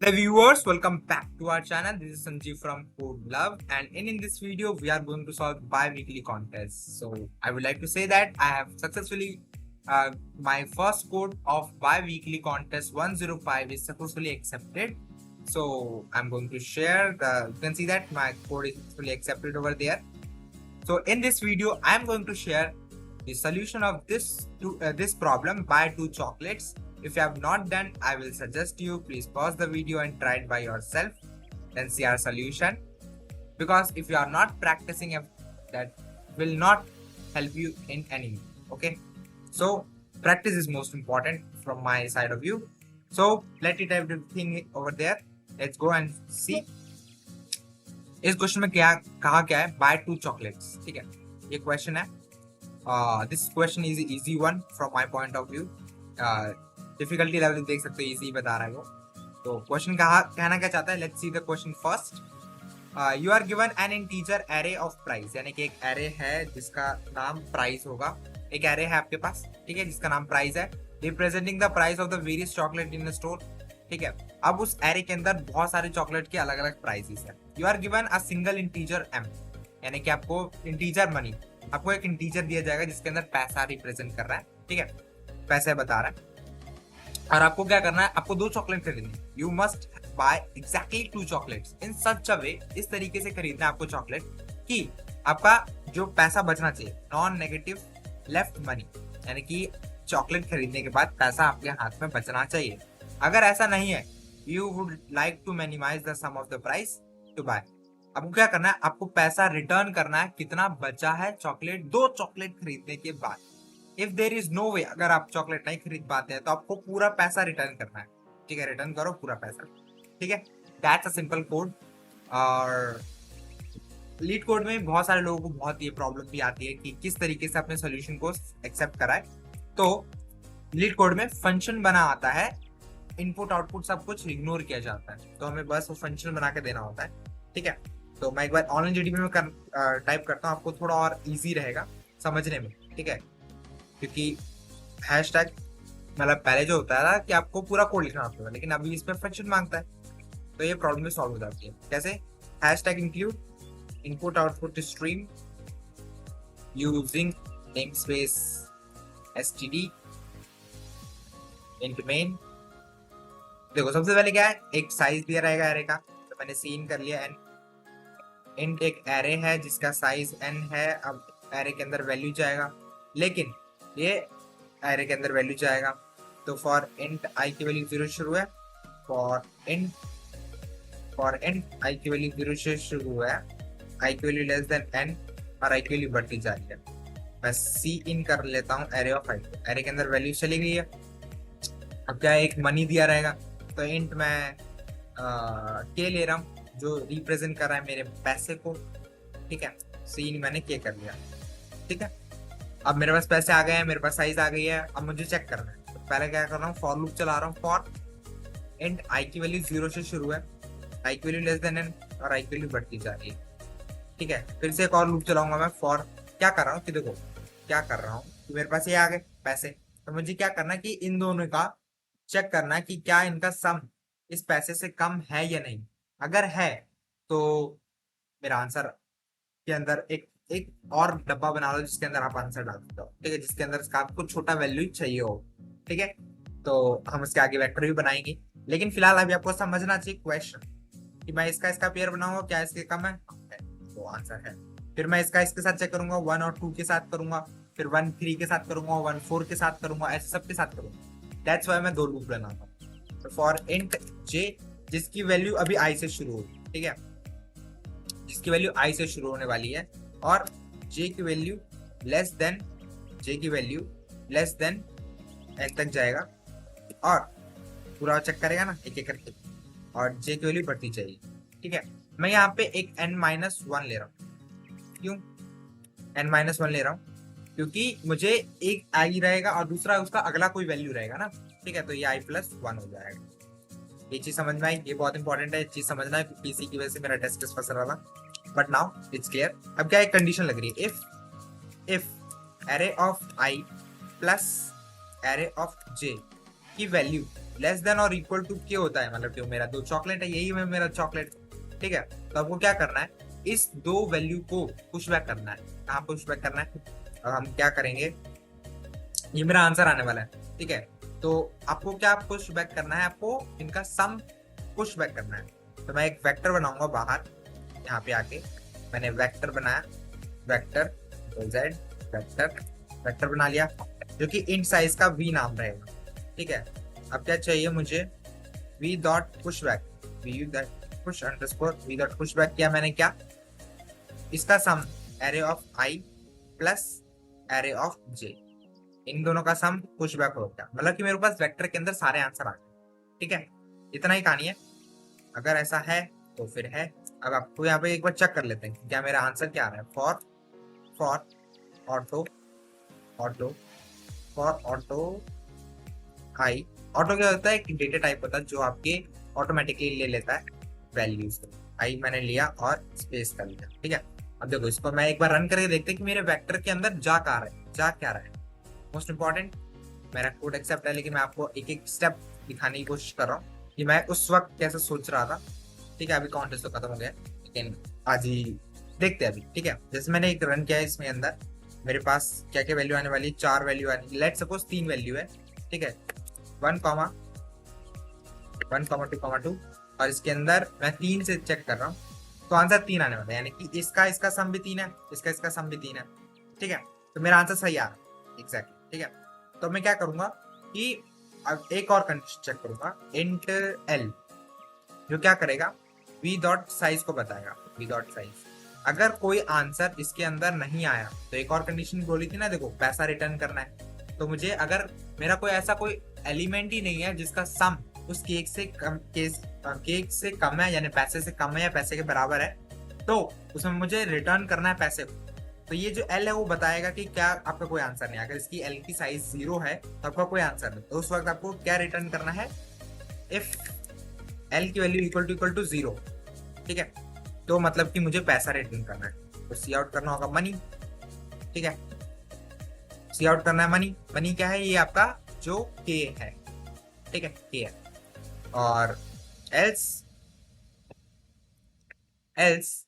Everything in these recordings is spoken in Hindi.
Hello viewers, welcome back to our channel. This is Sanjeev from Code Love, and in this video we are going to solve bi-weekly contests. So I would like to say that I have successfully my first code of bi-weekly contest 105 is successfully accepted. So I'm going to share you can see that my code is successfully accepted over there. So in this video I'm going to share the solution of this problem, buy 2 chocolates. If you have not done, I will suggest you please pause the video and try it by yourself and see our solution, because if you are not practicing that will not help you in any way. Okay, so practice is most important from my side of view. So let it everything over there. Let's go and see. इस क्वेश्चन में क्या कहा क्या है, बाय 2 चॉकलेट्स. ठीक है, ये क्वेश्चन है. This question is easy one from my point of view. Difficulty level देख सकते हो, इजी बता रहा है वो. तो क्वेश्चन कहना क्या चाहता है, let's see the question first. You are given an integer array of price, यानी कि एक एरे है जिसका नाम प्राइस होगा. एक एरे है आपके पास, ठीक है, जिसका नाम प्राइस है, representing the price of the various chocolate in the store. ठीक है, अब उस एरे के अंदर बहुत सारे चॉकलेट के अलग अलग प्राइसेस है. You are given a single integer M, यानी कि आपको इंटीजर मनी, आपको एक इंटीजर दिया जाएगा जिसके अंदर पैसा रिप्रेजेंट कर रहा है. ठीक है, पैसे बता रहा है, और आपको क्या करना है, आपको 2 चॉकलेट खरीदनी. You must buy exactly 2 chocolates in such a way, इस तरीके से खरीदना है आपको चॉकलेट कि आपका जो पैसा बचना चाहिए, नॉन नेगेटिव लेफ्ट मनी, यानी कि चॉकलेट खरीदने के बाद पैसा आपके हाथ में बचना चाहिए. अगर ऐसा नहीं है, you would like to minimize the sum of the price to buy. आपको क्या करना है, आपको पैसा रिटर्न करना है कितना बचा है चॉकलेट 2 चॉकलेट खरीदने के बाद. इफ देर इज नो वे, अगर आप चॉकलेट नहीं खरीद पाते हैं तो आपको पूरा पैसा रिटर्न करना है. ठीक है, रिटर्न करो पूरा पैसा. ठीक है, दैट्स अ सिंपल कोड. और लीड कोड में बहुत सारे लोगों को बहुत ये प्रॉब्लम भी आती है कि किस तरीके से अपने सोल्यूशन को एक्सेप्ट कराए. तो लीड कोड में फंक्शन बना आता है, इनपुट आउटपुट सब कुछ इग्नोर किया जाता है, तो हमें बस वो फंक्शन बना के देना होता है. ठीक है, तो मैं एक बार ऑनलाइन जीडीपी में टाइप करता हूँ, आपको थोड़ा और इजी रहेगा समझने में. ठीक है, क्योंकि हैशटैग मतलब पहले जो होता है ना कि आपको पूरा कोड लिखना होता है, लेकिन अभी इसमें फंक्शन मांगता है, तो ये प्रॉब्लम भी सॉल्व हो जाती है. कैसे, hashtag include input output stream using namespace STD int main. देखो सबसे पहले क्या है, एक साइज दिया रहेगा एरे का, तो मैंने सीन कर लिया एन. इंट एक एरे है जिसका साइज एन है. अब एरे के अंदर वैल्यू जाएगा, लेकिन ये एरे के अंदर वैल्यू जाएगा, तो फॉर इंट आई की वैल्यू 0 शुरू है, फॉर इंट आई की वैल्यू 0 से शुरू है, आई की वैल्यू लेस देन एन, और आई की वैल्यू बढ़ती जा रही है. मैं सी इन कर लेता हूँ एरे ऑफ आई. एरे के अंदर वैल्यू चली गई है. अब क्या है, एक मनी दिया रहेगा, तो इंट मैं के ले रहा हूँ जो रिप्रेजेंट कर रहा है मेरे पैसे को. ठीक है, सी इन मैंने के कर लिया. ठीक है, अब मेरे पास पैसे आ गए हैं, मेरे पास साइज आ गई है. अब मुझे चेक करना है, तो पहले क्या कर रहा हूँ, फॉर लूप चला रहा हूँ. फॉर इंट आई की वैल्यू 0 से शुरू है, आई की वैल्यू लेस देन एन, और आई की वैल्यू बढ़ती जा रही है. ठीक है, फिर से एक और लूप चलाऊंगा मैं. फॉर क्या कर रहा हूँ कि देखो क्या कर रहा हूँ कि मेरे पास ये आ गए पैसे, तो मुझे क्या करना है कि इन दोनों का चेक करना है कि क्या इनका सम इस पैसे से कम है या नहीं. अगर है तो मेरा आंसर के अंदर एक और डब्बा बना लो जिसके अंदर आप आंसर डाल सकते हो. ठीक है, जिसके अंदर आपको छोटा वैल्यू चाहिए हो. ठीक है, तो हम उसके आगे वेक्टर भी बनाएंगे, लेकिन फिलहाल अभी आपको समझना चाहिए क्वेश्चन कि मैं इसका पेयर बनाऊंगा, क्या इसके कम है, तो आंसर है. फिर मैं इसके साथ चेक करूंगा, 1 और 2 के साथ करूंगा, फिर 1 3 के साथ करूंगा, 1 4 के साथ करूंगा, ऐसे सब के साथ करूंगा. दैट्स वाई मैं 2 लूप बनाता हूँ. तो फॉर इंट जे जिसकी वैल्यू अभी आई से शुरू होगी, ठीक है, जिसकी वैल्यू आई से शुरू होने वाली है, और j की वैल्यू लेस देन n तक जाएगा, और पूरा चेक करेगा ना एक एक करके, और j की वैल्यू बढ़ती जाएगी. ठीक है, मैं यहाँ पे एक n-1 ले रहा हूँ. क्यों n-1 ले रहा हूँ, क्योंकि मुझे एक i रहेगा और दूसरा उसका अगला कोई वैल्यू रहेगा ना. ठीक है, तो ये i+1 हो जाएगा. ये चीज समझ में आई, ये बहुत इंपॉर्टेंट है चीज समझना है, क्योंकि इसी की वजह से मेरा टेस्ट फंस रहा था. But now it's clear. अब क्या एक कंडीशन लग रही है, if array of I plus array of J की वैल्यू लेस देन और इक्वल टू क्या होता है, मतलब जो मेरा दो चॉकलेट है यही में मेरा चॉकलेट, ठीक है। तो आपको क्या करना है, इस दो वैल्यू को पुश बैक करना है। कहाँ पुश बैक करना है, और हम क्या करेंगे, ये मेरा आंसर आने वाला है, ठीक है। तो आपको क्या पुश बैक करना है, आपको इनका सम पुश बैक करना है। तो मैं एक वेक्टर बनाऊंगा बाहर, यहाँ पे आके मैंने वेक्टर बनाया, वेक्टर जेड वेक्टर, वेक्टर बना लिया जो कि इंट साइज का वी नाम रहेगा, ठीक है। अब क्या चाहिए मुझे, V dot push back, V dot push underscore V dot push back किया मैंने, क्या इसका sum array of I plus array of J, इन दोनों का सम पुश बैक हो गया, मतलब कि मेरे पास वेक्टर के अंदर सारे आंसर आ गए, ठीक है। इतना ही कहानी है, अगर ऐसा है तो फिर है। अब आपको यहाँ पे एक बार चेक कर लेते हैं क्या मेरा आंसर क्या आ रहा है। For auto auto for auto I, auto क्या होता है, एक डेटा टाइप होता है जो आपके ऑटोमेटिकली ले लेता है वैल्यूज। आई मैंने लिया और स्पेस कर लिया, ठीक है। अब देखो इसको मैं एक बार रन करके देखते हैं कि मेरे वेक्टर के अंदर जा क्या रहा है, जा क्या रहा है। मोस्ट इंपॉर्टेंट, मेरा कोड एक्सेप्ट है, लेकिन मैं आपको एक एक स्टेप दिखाने की कोशिश कर रहा हूँ कि मैं उस वक्त कैसे सोच रहा था, ठीक है। अभी कॉन्टेस्ट तो खत्म हो गया, लेकिन आज ही देखते हैं अभी, ठीक है। जैसे मैंने एक रन किया है, इसमें अंदर मेरे पास क्या क्या वैल्यू आने वाली, 4 वैल्यू आने, लेट सपोज 3 वैल्यू है, ठीक है। 1 कॉमा 2 और इसके अंदर मैं 3 से चेक कर रहा हूँ, तो आंसर 3 आने वाला है, यानी कि इसका सम भी 3 है, इसका सम भी 3 है, ठीक है। तो मेरा आंसर सही आ रहा है एग्जैक्टली, ठीक है। तो मैं क्या करूंगा कि अब एक और कंडीशन चेक करूंगा, इंट एल जो क्या करेगा, वी डॉट साइज को बताएगा, वी डॉट साइज। अगर कोई आंसर इसके अंदर नहीं आया तो एक और कंडीशन बोली थी ना, देखो पैसा रिटर्न करना है। तो मुझे अगर मेरा कोई ऐसा कोई एलिमेंट ही नहीं है जिसका सम उस केक से कम है, यानी पैसे से कम है या पैसे के बराबर है, तो उसमें मुझे रिटर्न करना है पैसे को। तो ये जो एल है वो बताएगा कि क्या आपका कोई आंसर नहीं। अगर इसकी एल की साइज 0 है तो आपका कोई आंसर नहीं, तो उस वक्त आपको क्या रिटर्न करना है, इफ एल की वैल्यू इक्वल टू 0, ठीक है। तो मतलब कि मुझे पैसा रिटर्न करना है, तो सी आउट करना होगा मनी, ठीक है। सी आउट करना है मनी, मनी क्या है, ये आपका जो के है, ठीक है, के है। और एल्स एल्स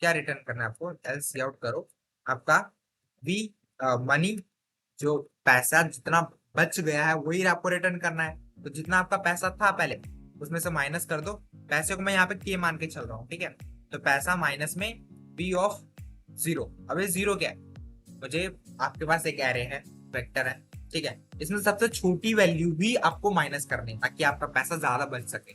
क्या रिटर्न करना है आपको, एल्स सी आउट करो आपका वी मनी, जो पैसा जितना बच गया है वही आपको रिटर्न करना है। तो जितना आपका पैसा था पहले उसमें से माइनस कर दो, पैसे को मैं यहाँ पे के मान के चल रहा हूँ, ठीक है। तो पैसा माइनस में बी ऑफ 0। अब ये 0 क्या है, मुझे आपके पास एक एरे है, वेक्टर है, ठीक है। इसमें सबसे छोटी वैल्यू भी आपको माइनस करनी है ताकि आपका पैसा ज्यादा बच सके,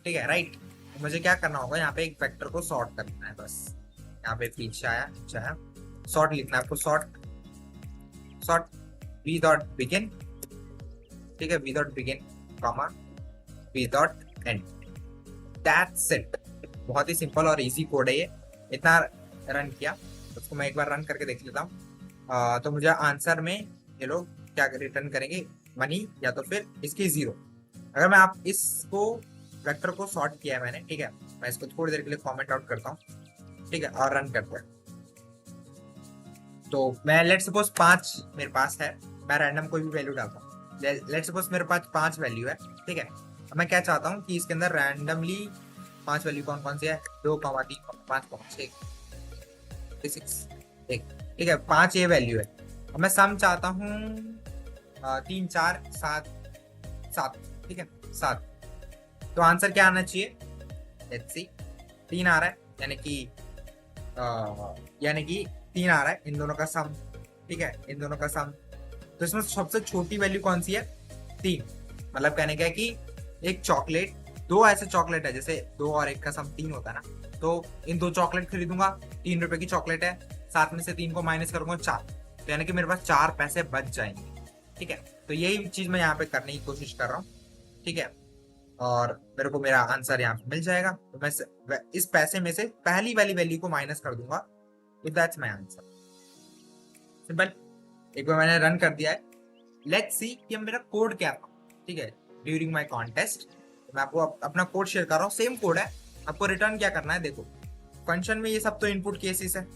ठीक है, राइट। तो मुझे क्या करना होगा, यहाँ पे एक वेक्टर को सॉर्ट करना है, बस यहाँ पे पीछे आया सॉर्ट लिखना है आपको, सॉर्ट वी डॉट बिगिन, ठीक है, V dot begin comma V dot and, that's it. बहुत ही सिंपल और इजी कोड है ये, इतना रन किया। उसको मैं एक बार रन करके देख लेता हूँ। तो मुझे आंसर में ये लोग क्या रिटर्न करेंगे, मनी या तो फिर इसकी 0। अगर मैं आप इसको वेक्टर को सॉर्ट किया है मैंने, ठीक है, मैं इसको थोड़ी देर के लिए कमेंट आउट करता हूँ, ठीक है, और रन करते हैं। तो मैं लेट सपोज 5 मेरे पास है, मैं रैंडम कोई भी वैल्यू डालता हूँ, लेट सपोज मेरे पास 5 वैल्यू है, ठीक है। अब मैं क्या चाहता हूँ कि इसके अंदर रैंडमली 5 वैल्यू कौन कौन सी है, 2, 3, 5, 6, 6, 1, ठीक है, 5 ये वैल्यू है। अब मैं सम चाहता हूँ 3, 4, 7, ठीक है, 7। तो आंसर क्या आना चाहिए, लेट्स सी, 3 आ रहा है, यानी कि 3 आ रहा है इन दोनों का सम, ठीक है, इन दोनों का सम। तो इसमें सबसे छोटी वैल्यू कौन सी है, 3। मतलब कहने का है कि एक चॉकलेट, 2 ऐसे चॉकलेट है, जैसे 2 और 1 का सम 3 होता है ना, तो इन 2 चॉकलेट खरीदूंगा, 3 रुपए की चॉकलेट है, 7 में से 3 को माइनस करूंगा 4, तो यानी कि मेरे पास 4 पैसे बच जाएंगे, ठीक है। तो यही चीज मैं यहाँ पे करने की कोशिश कर रहा हूँ, ठीक है, और मेरे को मेरा आंसर यहाँ पे मिल जाएगा। तो मैं इस पैसे में से पहली वाली वैल्यू को माइनस कर दूंगा, तो दैट्स माय आंसर, सिंपल। एक बार मैंने रन कर दिया है, लेट्स सी कि मेरा कोड क्या था, ठीक है, ड्यूरिंग माय कॉन्टेस्ट। मैं आपको अपना कोड शेयर कर रहा हूँ, सेम कोड है, आपको रिटर्न क्या करना है, देखो फंक्शन में ये सब तो इनपुट केसेस है,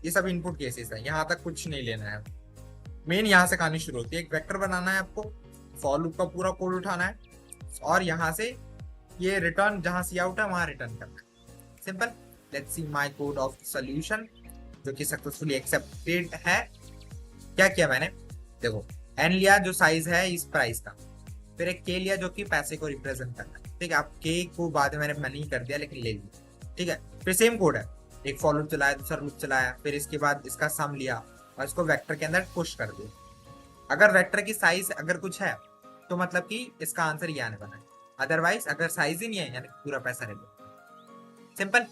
ये सब इनपुट केसेस है, यहाँ तक कुछ नहीं लेना है। मेन यहाँ से कहानी शुरू होती है, एक वेक्टर बनाना है आपको, फॉर लूप का पूरा कोड उठाना है और यहाँ से ये रिटर्न जहाँ सी आउट है वहां रिटर्न करना है। Simple. Let's see my code of solution जो कि सक्सेसफुली एक्सेप्टेड है। क्या किया मैंने, देखो एन लिया जो साइज है इस प्राइस का, फिर एक के लिया जो कि पैसे को रिप्रेजेंट करना है। ठीक है, अब के को बाद में मैंने नहीं कर दिया लेकिन ले लिया। ठीक है, फिर सेम कोड है, एक फॉर लूप चलाया, दूसरा लूप चलाया, फिर इसके बाद इसका सम लिया और इसको वेक्टर के अंदर पुश कर दिया। अगर वेक्टर की साइज अगर कुछ है तो मतलब कि इसका आंसर ये आने वाला है, अदरवाइज अगर साइज ही नहीं है यानी पूरा पैसा ले लो। सिंपल,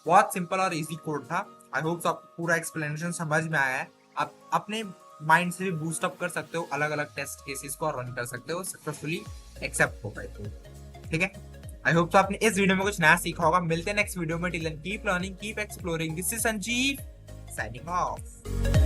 बहुत सिंपल और इजी कोड था। आई होप आपको पूरा एक्सप्लेनेशन समझ में आया है। आप अपने माइंड से भी बूस्ट अप कर सकते हो, अलग अलग टेस्ट केसेस को रन कर सकते हो, सक्सेसफुली एक्सेप्ट हो गए तो। ठीक है, आई होप तो आपने इस वीडियो में कुछ नया सीखा होगा। मिलते हैं नेक्स्ट वीडियो में। Till then keep learning, keep exploring. This is Sanjeev signing of.